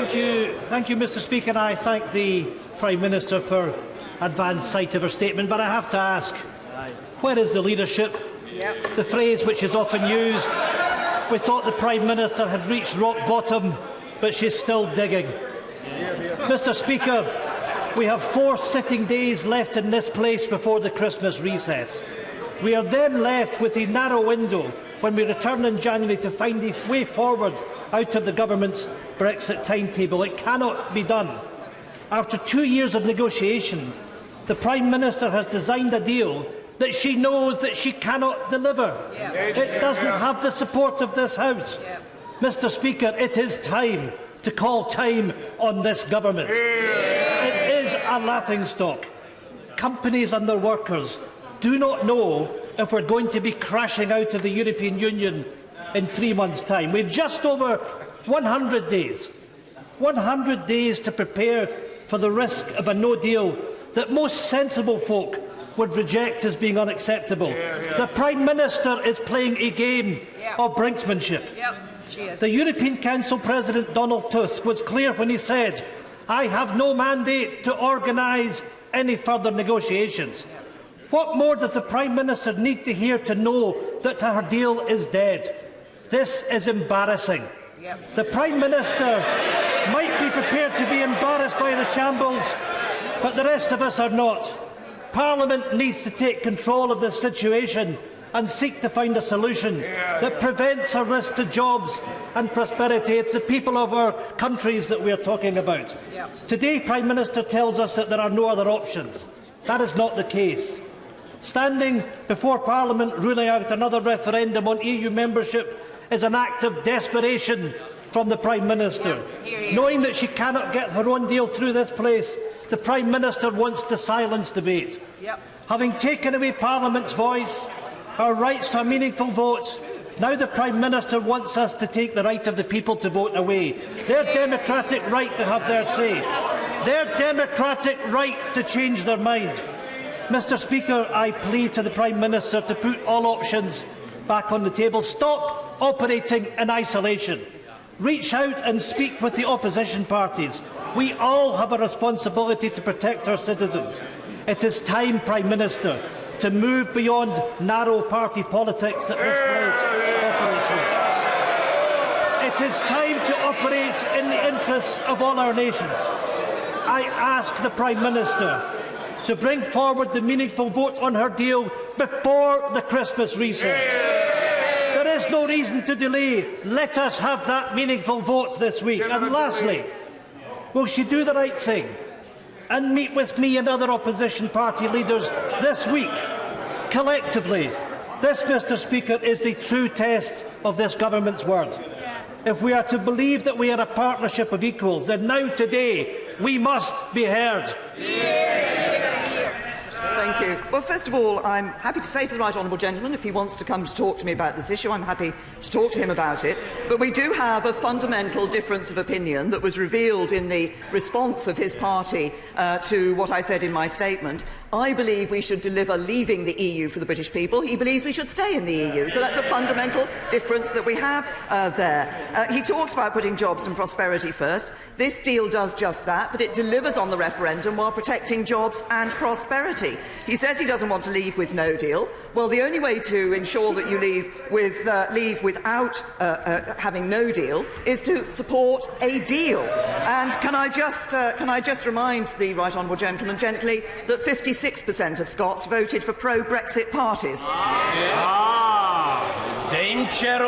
Thank you, Mr. Speaker. I thank the Prime Minister for advance sight of her statement, but I have to ask, where is the leadership? The phrase which is often used, we thought the Prime Minister had reached rock bottom, but she's still digging. Mr. Speaker, we have 4 sitting days left in this place before the Christmas recess. We are then left with a narrow window when we return in January to find a way forward out of the government's Brexit timetable. It cannot be done. After 2 years of negotiation, the Prime Minister has designed a deal that she knows that she cannot deliver. It doesn't have the support of this House. Mr. Speaker, it is time to call time on this government. It is a laughingstock. Companies and their workers do not know if we're going to be crashing out of the European Union in 3 months' time. We've just over 100 days. 100 days to prepare for the risk of a no deal that most sensible folk would reject as being unacceptable. The Prime Minister is playing a game of brinksmanship. The European Council President Donald Tusk was clear when he said, "I have no mandate to organise any further negotiations." What more does the Prime Minister need to hear to know that her deal is dead? This is embarrassing. The Prime Minister might be prepared to be embarrassed by the shambles, but the rest of us are not. Parliament needs to take control of this situation and seek to find a solution that prevents a risk to jobs and prosperity. It's the people of our countries that we are talking about. Today, Prime Minister tells us that there are no other options. That is not the case. Standing before Parliament ruling out another referendum on EU membership is an act of desperation from the Prime Minister. Knowing that she cannot get her own deal through this place, the Prime Minister wants to silence debate. Having taken away Parliament's voice, our rights to a meaningful vote, now the Prime Minister wants us to take the right of the people to vote away. Their democratic right to have their say. Their democratic right to change their mind. Mr. Speaker, I plead to the Prime Minister to put all options back on the table. Stop operating in isolation. Reach out and speak with the opposition parties. We all have a responsibility to protect our citizens. It is time, Prime Minister, to move beyond narrow party politics that this place operates with. It is time to operate in the interests of all our nations. I ask the Prime Minister to bring forward the meaningful vote on her deal before the Christmas recess. There is no reason to delay. Let us have that meaningful vote this week. And lastly, will she do the right thing and meet with me and other opposition party leaders this week? Collectively, this, Mr. Speaker, is the true test of this government's word. If we are to believe that we are a partnership of equals, then now today we must be heard. Thank you. Well, first of all, I'm happy to say to the right honourable gentleman, if he wants to come to talk to me about this issue, I'm happy to talk to him about it. But we do have a fundamental difference of opinion that was revealed in the response of his party to what I said in my statement. I believe we should deliver leaving the EU for the British people. He believes we should stay in the EU. So that's a fundamental difference that we have there. He talks about putting jobs and prosperity first. This deal does just that, but it delivers on the referendum while protecting jobs and prosperity. He says he doesn't want to leave with no deal. Well, the only way to ensure that you leave without having no deal is to support a deal. And can I just remind the right honourable gentleman gently that 56% of Scots voted for pro-Brexit parties. Danger.